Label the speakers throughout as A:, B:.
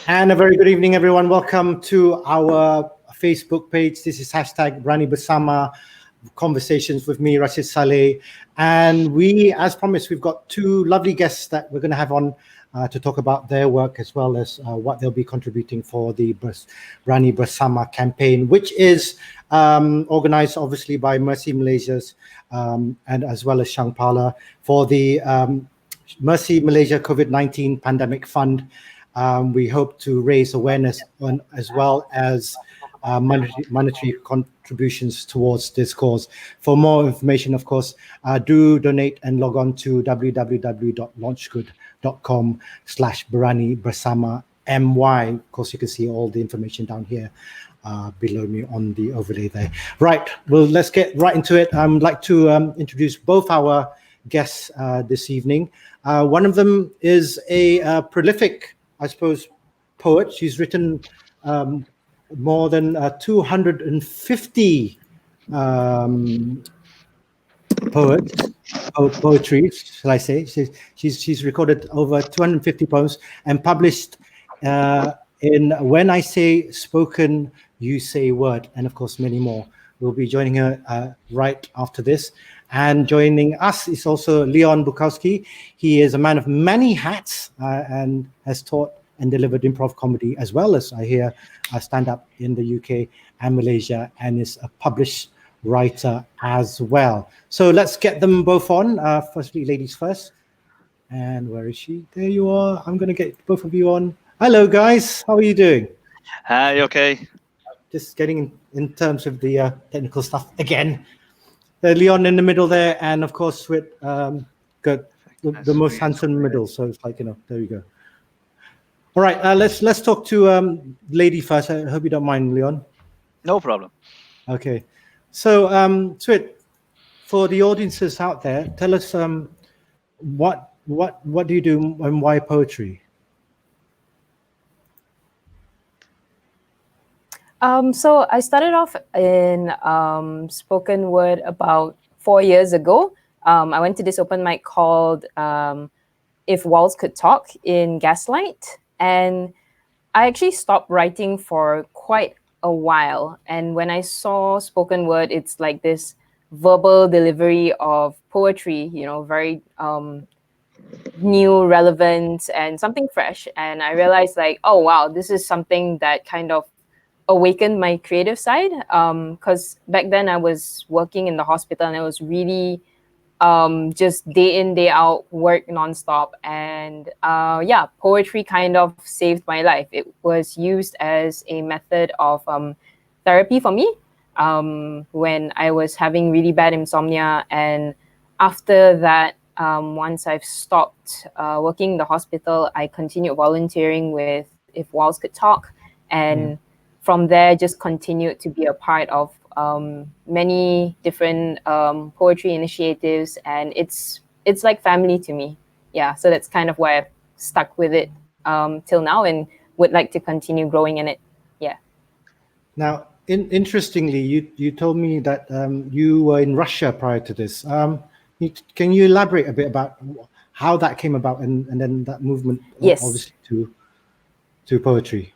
A: And a very good evening, everyone. Welcome to our Facebook page. This is hashtag Berani Bersama, conversations with me, Rashid, Salleh. And we, as promised, we've got two lovely guests that we're going to have on to talk about their work as well as what they'll be contributing for the Berani Bersama campaign, which is organized obviously by MERCY Malaysia's and as well as Shang Parlour for the MERCY Malaysia COVID-19 Pandemic Fund. We hope to raise awareness on, as well as monetary contributions towards this cause. For more information, of course, do donate and log on to www.launchgood.com/BeraniBersama MY. Of course, you can see all the information down here below me on the overlay there. Right, well, let's get right into it. I'd like to introduce both our guests this evening. One of them is a prolific, I suppose, poet. She's written more than 250 poetry, shall I say. She's recorded over 250 poems and published in When I Say Spoken, You Say Word, and of course many more. We'll be joining her right after this. And joining us is also Leon Bukowski. He is a man of many hats and has taught and delivered improv comedy, as well as, I hear, stand-up in the UK and Malaysia, and is a published writer as well. So let's get them both on. Firstly, ladies first. And where is she? There you are. I'm going to get both of you on. Hello, guys. How are you doing?
B: Hi, okay.
A: Just getting in terms of the technical stuff again. Leon in the middle there, and of course, Swit, got the most handsome middle. So it's like, there you go. All right, let's talk to lady first. I hope you don't mind, Leon.
B: No problem.
A: Okay, so Swit, for the audiences out there, tell us what do you do and why poetry?
C: So I started off in spoken word about 4 years ago. I went to this open mic called If Walls Could Talk in Gaslight. And I actually stopped writing for quite a while. And when I saw spoken word, it's like this verbal delivery of poetry, very new, relevant, and something fresh. And I realized like, oh, wow, this is something that kind of awakened my creative side. Because back then I was working in the hospital and I was really just day in, day out, work nonstop. And poetry kind of saved my life. It was used as a method of therapy for me when I was having really bad insomnia. And after that, once I've stopped working in the hospital, I continued volunteering with If Walls Could Talk. And from there, just continued to be a part of many different poetry initiatives, and it's like family to me. Yeah, so that's kind of why I've stuck with it till now, and would like to continue growing in it. Yeah.
A: Now, interestingly, you told me that you were in Russia prior to this. Can you elaborate a bit about how that came about, and then that movement,
C: yes,
A: obviously to poetry?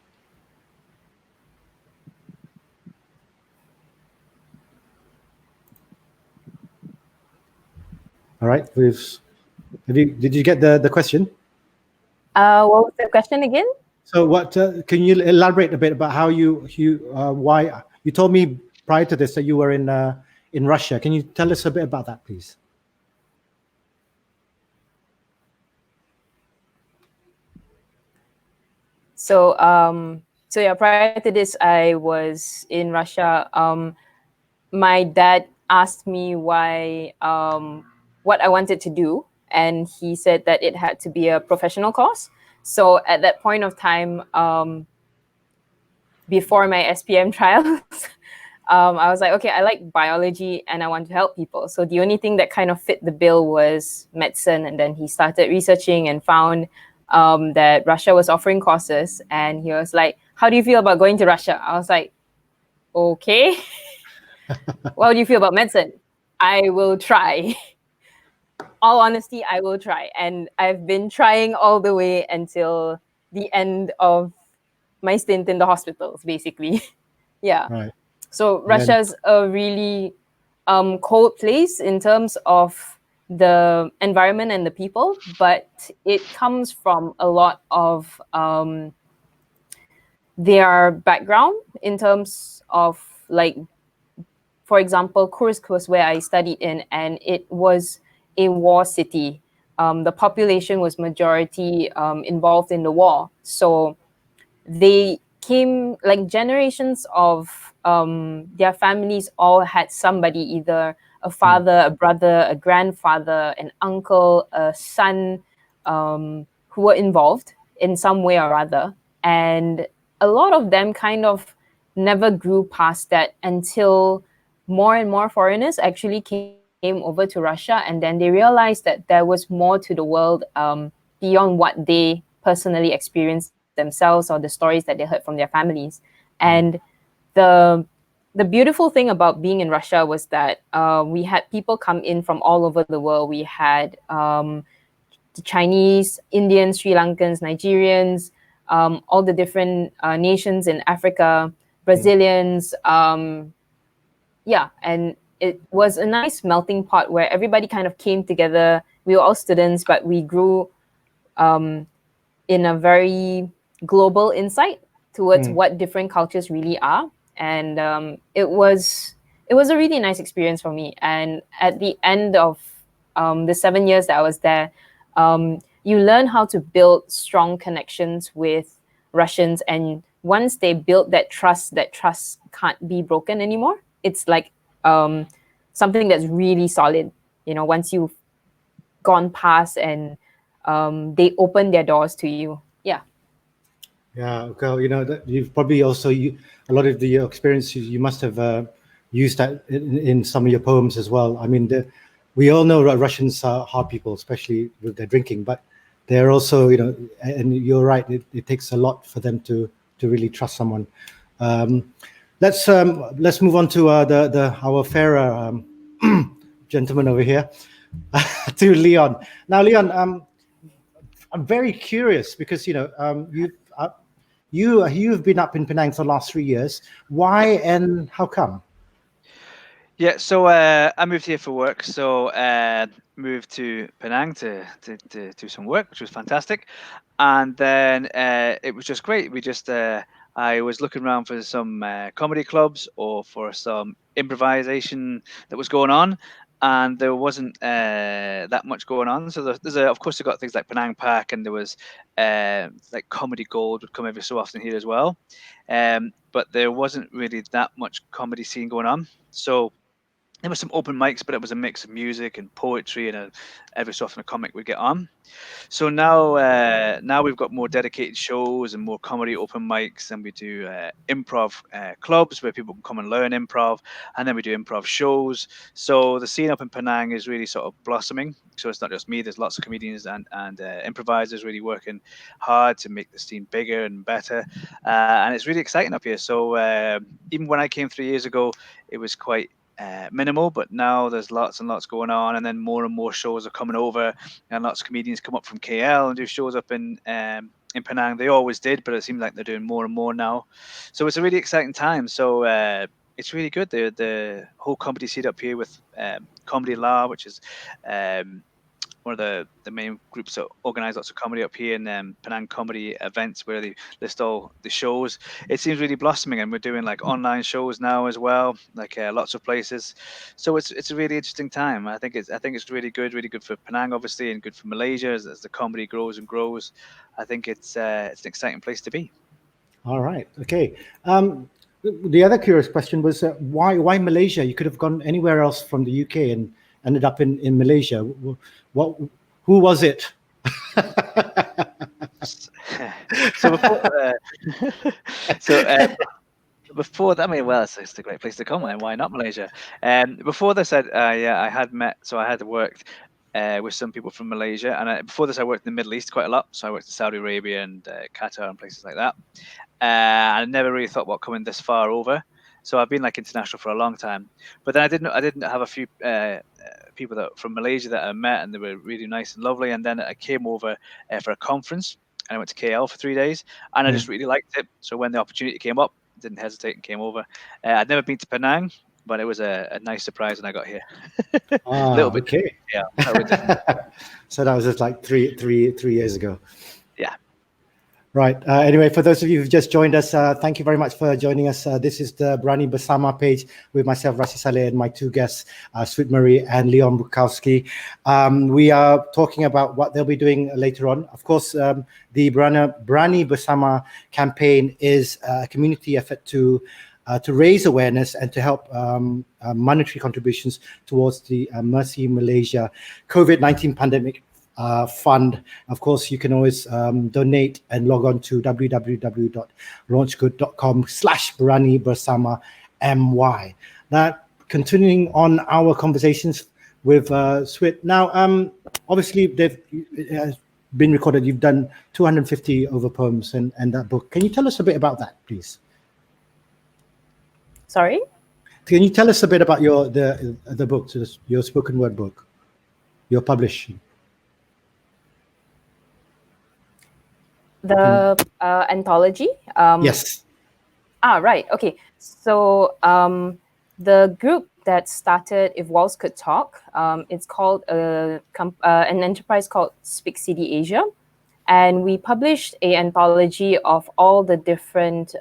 A: All right, did you get the question?
C: What was the question again?
A: So what can you elaborate a bit about how why you told me prior to this that you were in Russia? Can you tell us a bit about that, please?
C: So prior to this, I was in Russia. My dad asked me why what I wanted to do, and he said that it had to be a professional course. So at that point of time, before my SPM trials, I was like, okay, I like biology and I want to help people. So the only thing that kind of fit the bill was medicine. And then he started researching and found that Russia was offering courses. And he was like, how do you feel about going to Russia? I was like, okay. What do you feel about medicine? I will try. All honesty, I will try. And I've been trying all the way until the end of my stint in the hospitals, basically. Yeah.
A: Right.
C: So
A: And then-
C: Russia's a really cold place in terms of the environment and the people, but it comes from a lot of their background in terms of, like, for example, Kursk was where I studied in, and it was a war city. The population was majority involved in the war. So they came, like, generations of their families all had somebody, either a father, a brother, a grandfather, an uncle, a son, who were involved in some way or other. And a lot of them kind of never grew past that until more and more foreigners actually came over to Russia, and then they realized that there was more to the world beyond what they personally experienced themselves or the stories that they heard from their families. And the beautiful thing about being in Russia was that we had people come in from all over the world. We had the Chinese, Indians, Sri Lankans, Nigerians, all the different nations in Africa, Brazilians. Yeah, and it was a nice melting pot where everybody kind of came together. We were all students, but we grew in a very global insight towards what different cultures really are. And it was a really nice experience for me. And at the end of the 7 years that I was there, you learn how to build strong connections with Russians. And once they build that trust can't be broken anymore. It's like something that's really solid. You know, once you've gone past and they open their doors to you. Yeah.
A: Yeah, okay. You know, that you've probably also a lot of the experience you must have used that in some of your poems as well. I mean, we all know Russians are hard people, especially with their drinking, but they're also, you know, and you're right. It takes a lot for them to really trust someone. Let's move on to our fairer gentleman over here, to Leon. Now, Leon, I'm very curious because you've been up in Penang for the last 3 years. Why and how come?
B: Yeah, so I moved here for work. So moved to Penang to do some work, which was fantastic. And then it was just great. I was looking around for some comedy clubs or for some improvisation that was going on, and there wasn't that much going on. So of course, you got things like Penang Park, and there was like Comedy Gold would come every so often here as well. But there wasn't really that much comedy scene going on. So there were some open mics, but it was a mix of music and poetry, and every so often a comic would get on. So now we've got more dedicated shows and more comedy open mics, and we do improv clubs where people can come and learn improv, and then we do improv shows. So the scene up in Penang is really sort of blossoming. So it's not just me. There's lots of comedians and improvisers really working hard to make the scene bigger and better, and it's really exciting up here. So even when I came 3 years ago, it was quite minimal, but now there's lots and lots going on, and then more and more shows are coming over, and lots of comedians come up from KL and do shows up in Penang. They always did, but it seems like they're doing more and more now. So it's a really exciting time. So it's really good. The whole comedy scene up here with Comedy Law, which is one of the main groups that organise lots of comedy up here in Penang comedy events where they list all the shows. It seems really blossoming, and we're doing like online shows now as well, like lots of places. So it's a really interesting time. I think it's really good for Penang obviously, and good for Malaysia as the comedy grows and grows. I think it's an exciting place to be.
A: All right. Okay. The other curious question was why Malaysia? You could have gone anywhere else from the UK and ended up in Malaysia. Who was it?
B: So before that, I mean, well, it's a great place to come, and why not Malaysia? Before this, I had met, so I had worked with some people from Malaysia, and before this, I worked in the Middle East quite a lot. So I worked in Saudi Arabia and Qatar and places like that. I never really thought about coming this far over. So I've been like international for a long time, but then I didn't have a few people from Malaysia that I met, and they were really nice and lovely. And then I came over for a conference, and I went to KL for 3 days, and I
A: Yeah.
B: just really liked it. So when the opportunity came up, didn't hesitate and came over. I'd never been to Penang, but it was a nice surprise when I got here. A little bit,
A: Okay.
B: yeah, a little bit different.
A: So that was just like three years ago.
B: Yeah.
A: Right. Anyway, for those of you who've just joined us, thank you very much for joining us. This is the Berani Bersama page with myself, Rashid, Salleh, and my two guests, Swit Marie and Leon Bukowski. We are talking about what they'll be doing later on. Of course, the Berani Bersama campaign is a community effort to raise awareness and to help monetary contributions towards the MERCY Malaysia COVID-19 pandemic fund. Of course, you can always donate and log on to www.launchgood.com/BeraniBersama MY. Now, continuing on our conversations with Swit. Now, obviously, they've been recorded. You've done 250 over poems and that book. Can you tell us a bit about that, please?
C: Sorry?
A: Can you tell us a bit about the book, your spoken word book, your publishing?
C: The anthology?
A: Yes.
C: Right. Okay. So the group that started If Walls Could Talk, it's called an enterprise called Speak City Asia. And we published an anthology of all the different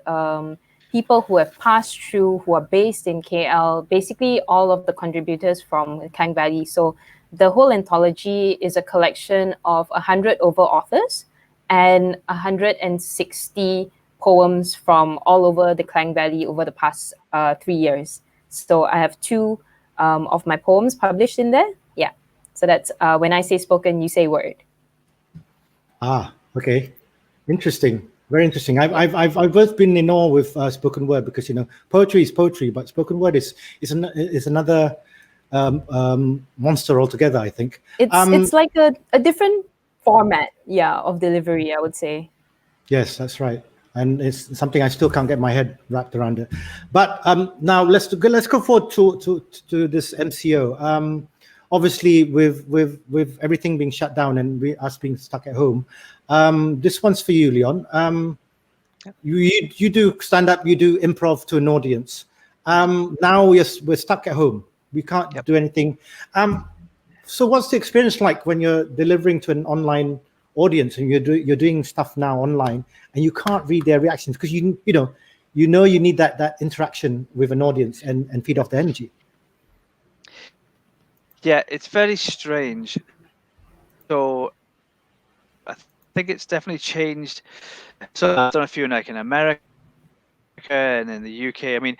C: people who have passed through, who are based in KL, basically all of the contributors from Klang Valley. So the whole anthology is a collection of 100 over authors and 160 poems from all over the Klang Valley over the past 3 years. So I have 2 of my poems published in there. Yeah. So that's when I say spoken, you say word.
A: Okay. Interesting. Very interesting. I've both been in awe with spoken word because poetry is poetry, but spoken word is another monster altogether. I think
C: it's like a different format, of delivery, I would say.
A: Yes, that's right, and it's something I still can't get my head wrapped around it. But now let's go forward to this MCO. Obviously, with everything being shut down and us being stuck at home, this one's for you, Leon. You do stand up, you do improv to an audience. Now we're stuck at home. We can't do anything. So what's the experience like when you're delivering to an online audience and you're doing stuff now online and you can't read their reactions because you need that interaction with an audience and feed off the energy?
B: Yeah, it's very strange. So I think it's definitely changed. So I've done a few in America and in the UK. I mean,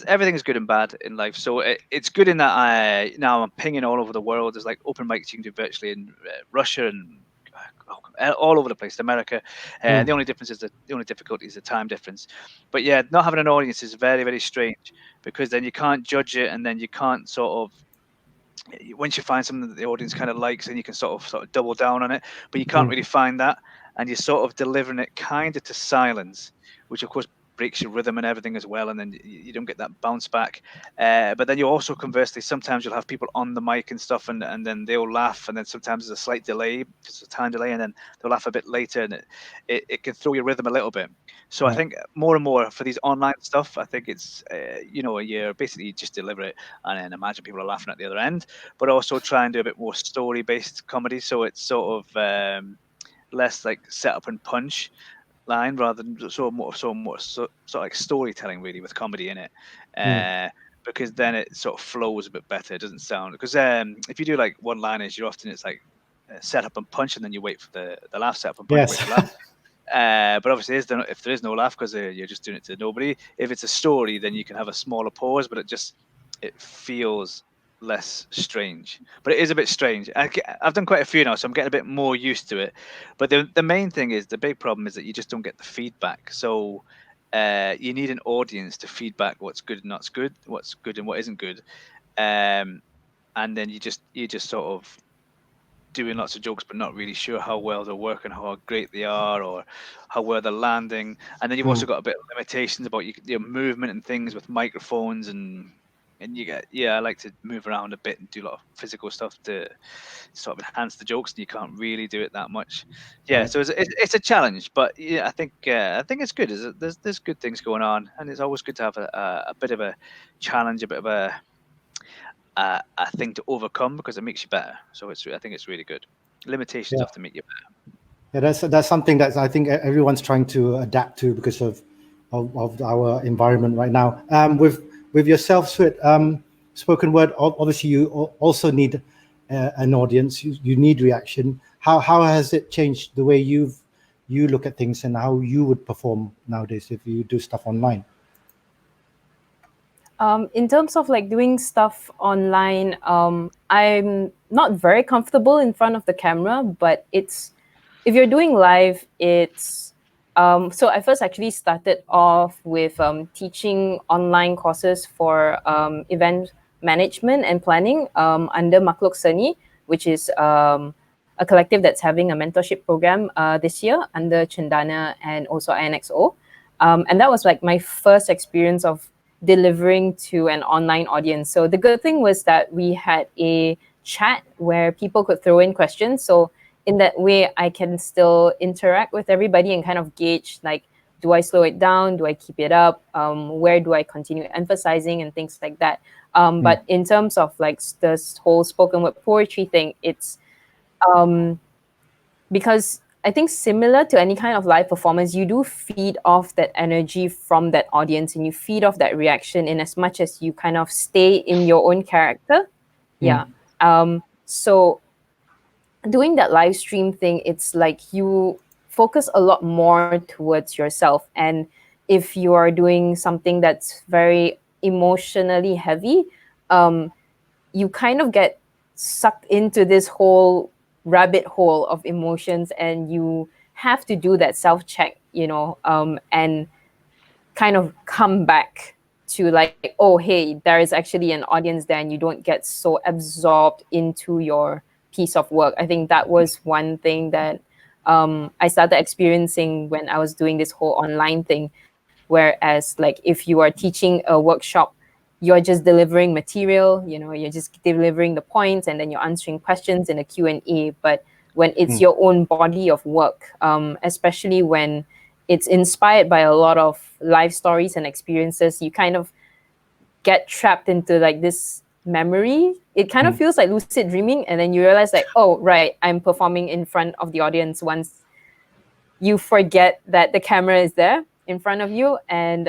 B: everything is good and bad in life. So it's good in that now I'm pinging all over the world. There's like open mics you can do virtually in Russia and all over the place, America. The only difference is the only difficulty is the time difference. But yeah, not having an audience is very, very strange because then you can't judge it, and then you can't sort of, once you find something that the audience kind of likes, and you can sort of double down on it, but you can't really find that, and you're sort of delivering it kind of to silence, which of course breaks your rhythm and everything as well, and then you don't get that bounce back. But then you also, conversely, sometimes you'll have people on the mic and stuff, and then they'll laugh, and then sometimes there's a slight delay, just a time delay, and then they'll laugh a bit later, and it can throw your rhythm a little bit. So I think more and more for these online stuff, I think it's you basically just deliver it and then imagine people are laughing at the other end, but also try and do a bit more story-based comedy, so it's sort of less like set up and punch line rather than more like storytelling really with comedy in it, because then it sort of flows a bit better. It doesn't sound, because if you do like one-liners, it's like set up and punch, and then you wait for the laugh, set up and punch,
A: Yes.
B: wait for laugh. But obviously, if there is no laugh because you're just doing it to nobody. If it's a story, then you can have a smaller pause, but it feels less strange. But it is a bit strange. I've done quite a few now, so I'm getting a bit more used to it. But the main thing is, the big problem is that you just don't get the feedback. So you need an audience to feedback what's good and not good, what's good and what isn't good, and then you just sort of doing lots of jokes but not really sure how well they're working, how great they are, or how well they're landing. And then you've also got a bit of limitations about your movement and things with microphones and and I like to move around a bit and do a lot of physical stuff to sort of enhance the jokes, and you can't really do it that much. Yeah,
A: Right.
B: so it's a challenge, but yeah, I think it's good. There's good things going on, and it's always good to have a bit of a challenge, a bit of a thing to overcome, because it makes you better. So I think it's really good. Limitations
A: Yeah.
B: often make you better.
A: Yeah, that's something that I think everyone's trying to adapt to because of our environment right now. With yourself, Swit, spoken word. Obviously, you also need an audience. You need reaction. How has it changed the way you look at things and how you would perform nowadays if you do stuff online?
C: In terms of like doing stuff online, I'm not very comfortable in front of the camera, but if you're doing live, it's so I first actually started off with teaching online courses for event management and planning under Makhluk Seni, which is a collective that's having a mentorship program this year under Cendana and also INXO. And that was like my first experience of delivering to an online audience. So the good thing was that we had a chat where people could throw in questions. So in that way, I can still interact with everybody and kind of gauge, like, do I slow it down? Do I keep it up? Where do I continue emphasizing and things like that? But in terms of like this whole spoken word poetry thing, it's because I think similar to any kind of live performance, you do feed off that energy from that audience and you feed off that reaction in as much as you kind of stay in your own character. Yeah. So doing that live stream thing, it's like you focus a lot more towards yourself. And if you are doing something that's very emotionally heavy, you kind of get sucked into this whole rabbit hole of emotions, and you have to do that self check, and kind of come back to like, oh, hey, there is actually an audience there, and you don't get so absorbed into your piece of work. I think that was one thing that I started experiencing when I was doing this whole online thing. Whereas, like, if you are teaching a workshop, you're just delivering material, you're just delivering the points, and then you're answering questions in a Q&A. But when it's your own body of work, especially when it's inspired by a lot of life stories and experiences, you kind of get trapped into like this memory. It kind of feels like lucid dreaming, and then you realize like, oh, right, I'm performing in front of the audience. Once you forget that the camera is there in front of you, and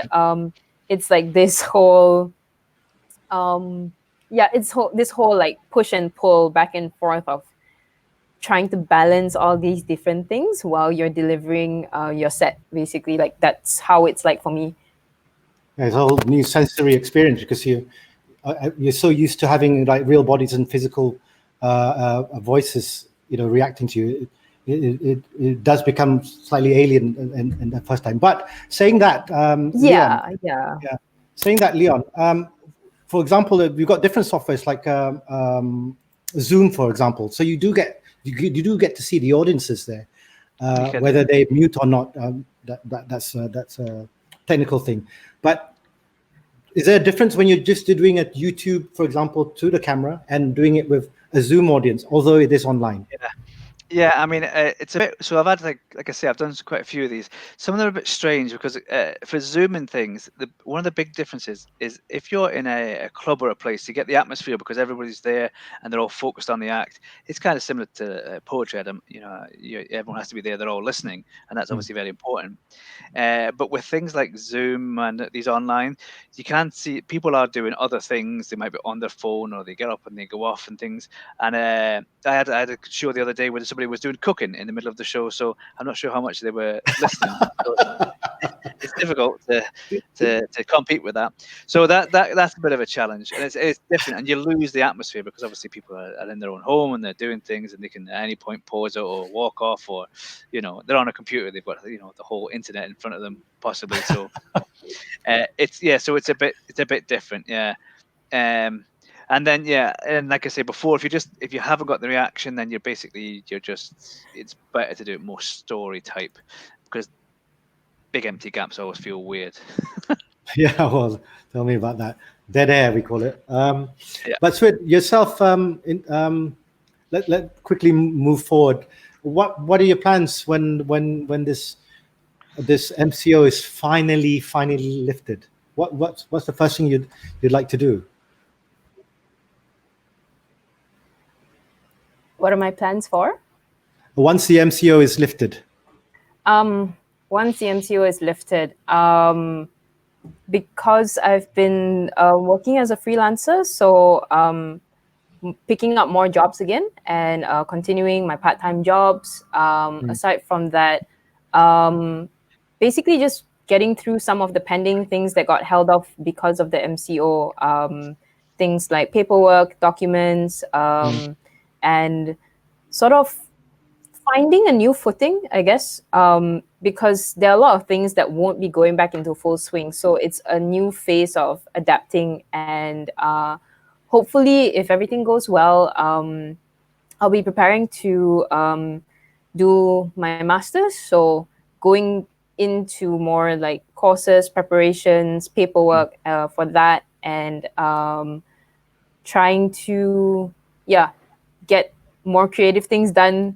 C: it's like this whole this whole like push and pull back and forth of trying to balance all these different things while you're delivering your set. Basically, like, that's how it's like for me.
A: Yeah, it's a whole new sensory experience because you're so used to having like real bodies and physical voices, reacting to you. It does become slightly alien in the first time. But saying that, Leon, saying that, Leon, for example, we've got different softwares like Zoom, for example. So you do get to see the audiences there, whether they mute or not. That's a technical thing. But is there a difference when you're just doing a YouTube, for example, to the camera and doing it with a Zoom audience, although it is online?
B: Yeah, I mean, it's a bit. So I've had like I say, I've done quite a few of these. Some of them are a bit strange because for Zoom and things, one of the big differences is if you're in a club or a place, you get the atmosphere because everybody's there and they're all focused on the act. It's kind of similar to poetry. Everyone has to be there. They're all listening, and that's obviously very important. But with things like Zoom and these online, you can't see, people are doing other things. They might be on their phone or they get up and they go off and things. And I had a show the other day where somebody was doing cooking in the middle of the show, so I'm not sure how much they were listening. It's difficult to compete with that. So that's a bit of a challenge, and it's different, and you lose the atmosphere because obviously people are in their own home and they're doing things, and they can at any point pause it or walk off, or they're on a computer, they've got the whole internet in front of them possibly. So so it's a bit different, yeah. And then and like I say before, if you haven't got the reaction, then it's better to do it more story type, because big empty gaps always feel weird.
A: Yeah, well, tell me about that. Dead air, we call it.
B: Yeah.
A: But Swit, yourself, let quickly move forward. What are your plans when this MCO is finally lifted? What's the first thing you'd like to do?
C: What are my plans for?
A: Once the MCO is lifted.
C: Once the MCO is lifted, because I've been working as a freelancer, so picking up more jobs again and continuing my part-time jobs. Aside from that, basically just getting through some of the pending things that got held off because of the MCO, things like paperwork, documents, and sort of finding a new footing, I guess, because there are a lot of things that won't be going back into full swing. So it's a new phase of adapting, and hopefully, if everything goes well, I'll be preparing to do my master's. So going into more like courses, preparations, paperwork for that, and trying to, get more creative things done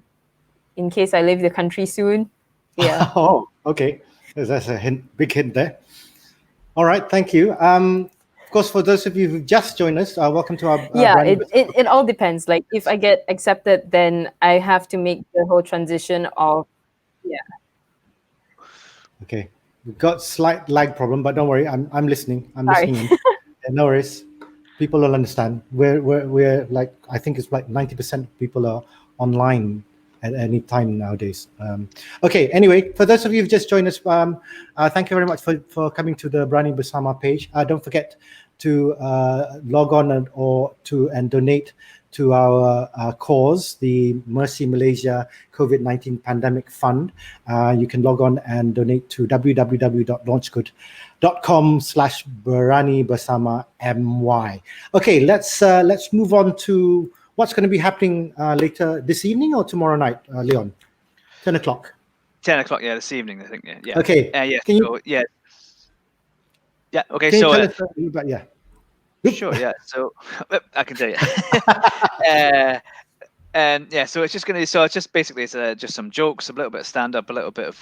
C: in case I leave the country soon. Yeah.
A: Oh, okay. That's a big hint there. All right, thank you. Of course, for those of you who just joined us, welcome to our
C: it all depends. Like if I get accepted, then I have to make the whole transition of
A: Okay, we've got slight lag problem, but don't worry, I'm listening. I'm
C: Sorry.
A: listening. Yeah, no worries. People will understand. We're like, I think it's like 90% of people are online at any time nowadays. Okay, anyway, for those of you who've just joined us, thank you very much for coming to the Berani Bersama page. Don't forget to log on and donate to our cause, the MERCY Malaysia COVID-19 Pandemic Fund. You can log on and donate to www.launchgood.com/BeraniBersama. Okay, let's move on to what's going to be happening later this evening or tomorrow night, Leon? 10 o'clock.
B: 10 o'clock, yeah, this evening, I think. Yeah.
A: Okay.
B: Yeah.
A: Can you,
B: so, yeah. Yeah. Okay.
A: Can
B: so
A: you tell us about, yeah.
B: Sure. Yeah. So I can tell you. And yeah, so it's just basically it's just some jokes, a little bit of stand up, a little bit of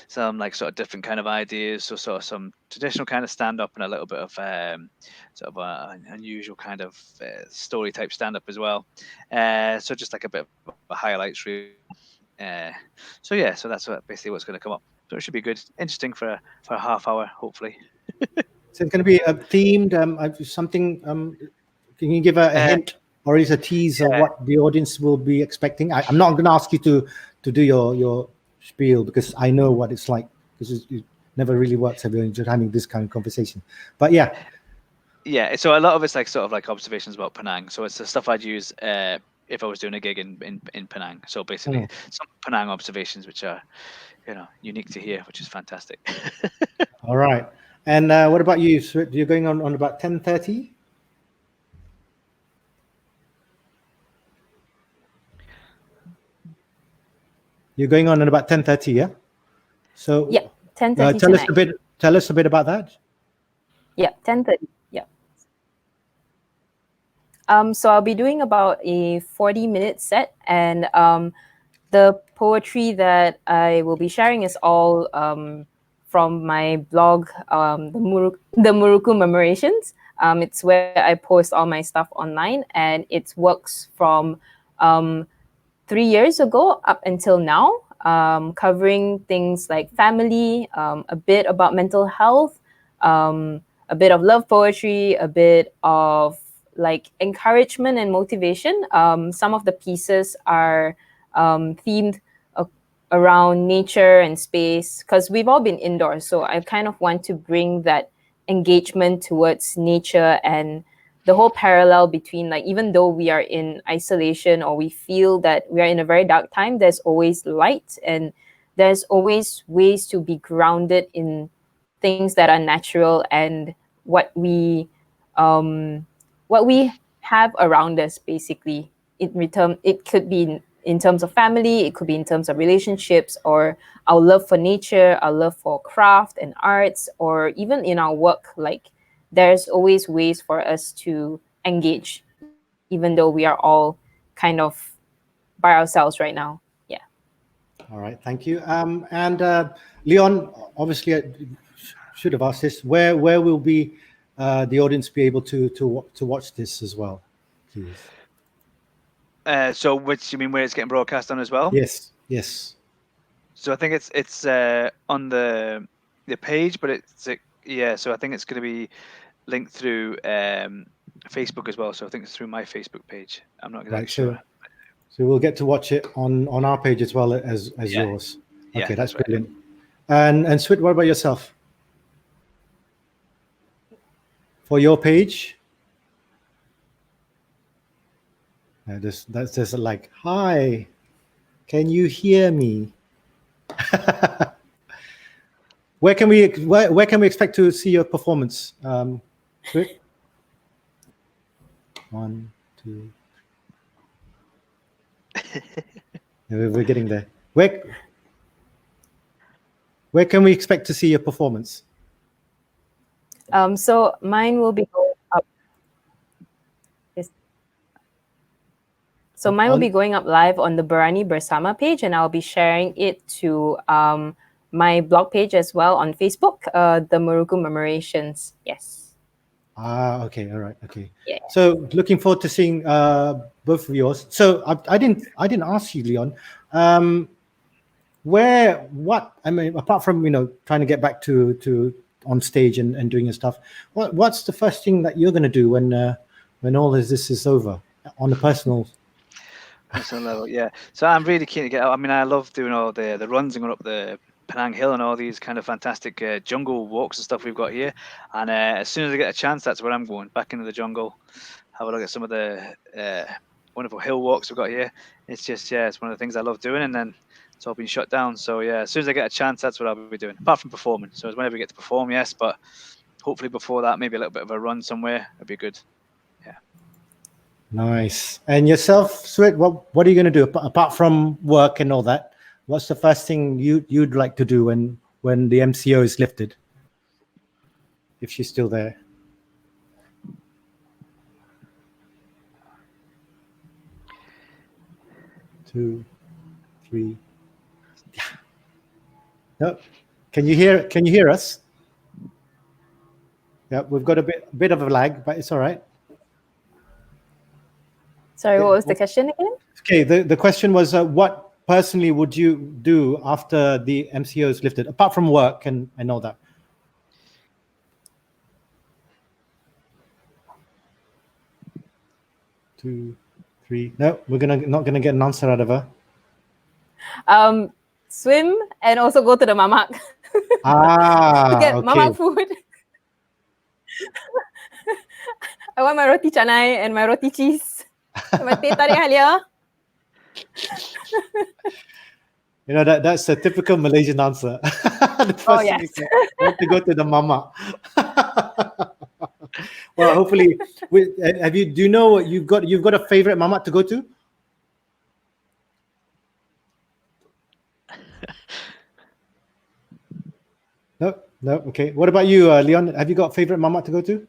B: some like sort of different kind of ideas, so sort of some traditional kind of stand up and a little bit of sort of an unusual kind of story type stand up as well. So just like a bit of a highlights reel. So that's basically what's going to come up. So it should be good, interesting for a half hour, hopefully.
A: So it's going to be themed, something. Can you give a hint or is a tease of what the audience will be expecting? I'm not going to ask you to do your spiel because I know what it's like, because it never really works if you're just having this kind of conversation. But yeah.
B: Yeah, so a lot of it's like sort of like observations about Penang. So it's the stuff I'd use if I was doing a gig in Penang. So basically some Penang observations which are, unique to hear, which is fantastic.
A: All right. And what about you? So you're going on about 10:30? You're going on at about 10:30, yeah? So
C: yeah, 10:30
A: tell us a bit about that.
C: Yeah, 10:30. Yeah. So I'll be doing about a 40-minute set, and the poetry that I will be sharing is all from my blog, the Muruku Memorations. It's where I post all my stuff online, and it works from 3 years ago up until now, covering things like family, a bit about mental health, a bit of love poetry, a bit of like encouragement and motivation. Some of the pieces are themed around nature and space, because we've all been indoors. So I kind of want to bring that engagement towards nature and the whole parallel between, like, even though we are in isolation or we feel that we are in a very dark time, there's always light, and there's always ways to be grounded in things that are natural and what we have around us, basically. It could be in terms of family, it could be in terms of relationships, or our love for nature, our love for craft and arts, or even in our work, like there's always ways for us to engage, even though we are all kind of by ourselves right now. Yeah.
A: All right, thank you. And Leon, obviously, I should have asked this. Where will be the audience be able to watch this as well, please?
B: So which you mean where it's getting broadcast on as well?
A: Yes, yes.
B: So I think it's on the page, but yeah. So I think it's going to be linked through Facebook as well. So I think it's through my Facebook page. I'm not exactly sure.
A: So we'll get to watch it on our page as well as yours.
B: Yeah,
A: Okay, that's
B: right.
A: brilliant. And Swit, what about yourself? For your page? That's just like, hi, can you hear me? Where can we expect to see your performance? Swit? 1, 2. We're getting there. Where can we expect to see your performance?
C: So mine will be going up. Yes. So mine will be going up live on the Berani Bersama page, and I'll be sharing it to my blog page as well on Facebook, the Maruku Memorations. Yes.
A: Okay, all right, okay.
C: Yeah.
A: So looking forward to seeing both of yours. So I didn't ask you, Leon. I mean, apart from trying to get back to on stage and doing your stuff, what's the first thing that you're going to do when all of this is over on the personal
B: level? Yeah. So I'm really keen to get out. I mean, I love doing all the runs and going up the Penang Hill and all these kind of fantastic jungle walks and stuff we've got here. And as soon as I get a chance, that's where I'm going, back into the jungle, have a look at some of the wonderful hill walks we've got here. It's just, it's one of the things I love doing, and then it's all been shut down. So yeah, as soon as I get a chance, that's what I'll be doing, apart from performing. So whenever we get to perform, yes, but hopefully before that, maybe a little bit of a run somewhere would be good. Yeah.
A: Nice. And yourself, Swit, what are you going to do apart from work and all that? What's the first thing you'd like to do when the MCO is lifted, if she's still there? Two, three. Yeah. No. Can you hear us? Yeah, we've got a bit of a lag, but it's all right.
C: Sorry, what was the question again?
A: Okay, the question was, what personally would you do after the MCO is lifted, apart from work and all that? Two, three. No, we're not gonna get an answer out of her.
C: Swim and also go to the mamak to get
A: okay.
C: mamak food. I want my roti canai and my roti cheese. My teh tarik halia.
A: That's a typical Malaysian answer. The first thing is, I want to go to the mama. Well, hopefully, do you know you've got a favorite mama to go to? No. Okay. What about you, Leon? Have you got a favorite mama to go to?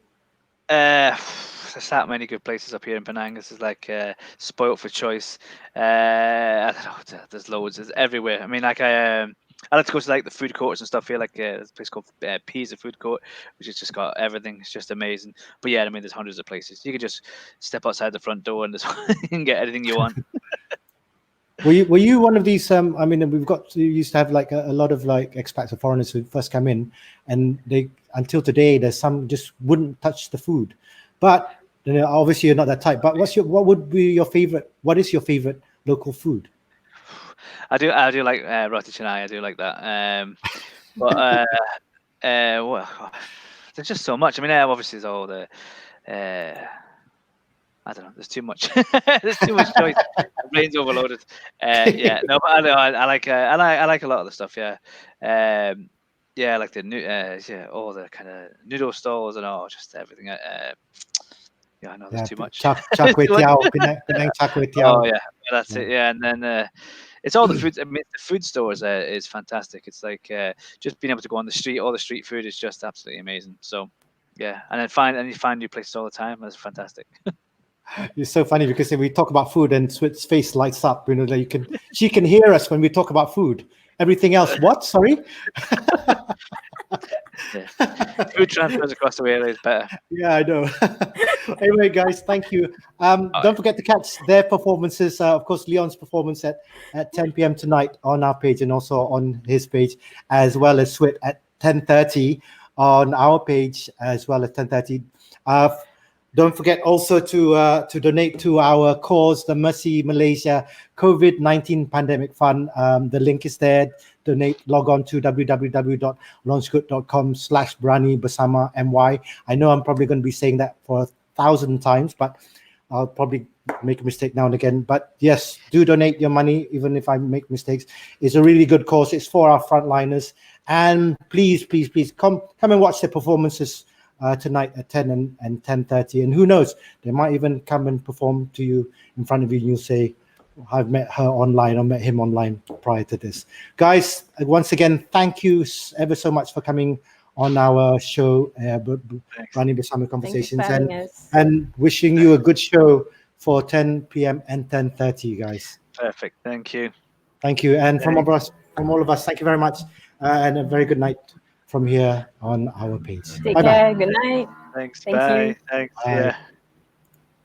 B: There's that many good places up here in Penang. This is like spoilt for choice. I don't know. There's loads. There's everywhere. I mean, like I like to go to like the food courts and stuff here. Like there's a place called Pisa Food Court, which has just got everything. It's just amazing. But yeah, I mean, there's hundreds of places. You could just step outside the front door and you can get anything you want.
A: Were you one of these? I mean, we used to have like a lot of like expats or foreigners who first come in, and they until today there's some just wouldn't touch the food. But obviously you're not that type. But what would be your favorite? What is your favorite local food?
B: I do like roti canai. I do like that. But well, there's just so much. I mean, obviously there's all the. I don't know. There's too much. There's too much choice. My brain's overloaded. Yeah, no, but I like a lot of the stuff. Yeah, yeah, I like the all the kind of noodle stalls and all, just everything. Yeah, I know there's too much.
A: Char kway teow, Penang char kway teow.
B: Oh yeah, that's it. Yeah, and then it's all the food. I mean, the food stores is fantastic. It's like just being able to go on the street. All the street food is just absolutely amazing. So yeah, and then you find new places all the time. That's fantastic.
A: It's so funny because when we talk about food and Swit's face lights up, that she can hear us when we talk about food. Everything else, what? Sorry?
B: Yeah. Food transfers across the way is better.
A: Yeah, I know. Anyway, guys, thank you. Don't forget to catch their performances. Of course, Leon's performance at 10 p.m. tonight on our page and also on his page, as well as Swit at 10:30 on our page, as well as 10:30. Don't forget also to donate to our cause, the MERCY Malaysia COVID-19 Pandemic Fund. The link is there. Donate, log on to www.launchgood.com/BeraniBersama MY. I know I'm probably going to be saying that for 1,000 times, but I'll probably make a mistake now and again. But yes, do donate your money, even if I make mistakes. It's a really good cause. It's for our frontliners. And please, please, please come and watch the performances tonight at 10 and 10:30. And who knows, they might even come and perform to you in front of you and you'll say, I've met her online or met him online prior to this. Guys, once again, thank you ever so much for coming on our show, Berani Bersama Conversations, and wishing you a good show for 10 p.m. and 10:30, guys.
B: Perfect. Thank you.
A: Thank you. And from all of us, thank you very much. And a very good night from here on our page.
C: Take care. Good night.
B: Thanks.
C: Thank
B: Bye.
C: you.
B: Thanks.
A: Bye.
B: Yeah.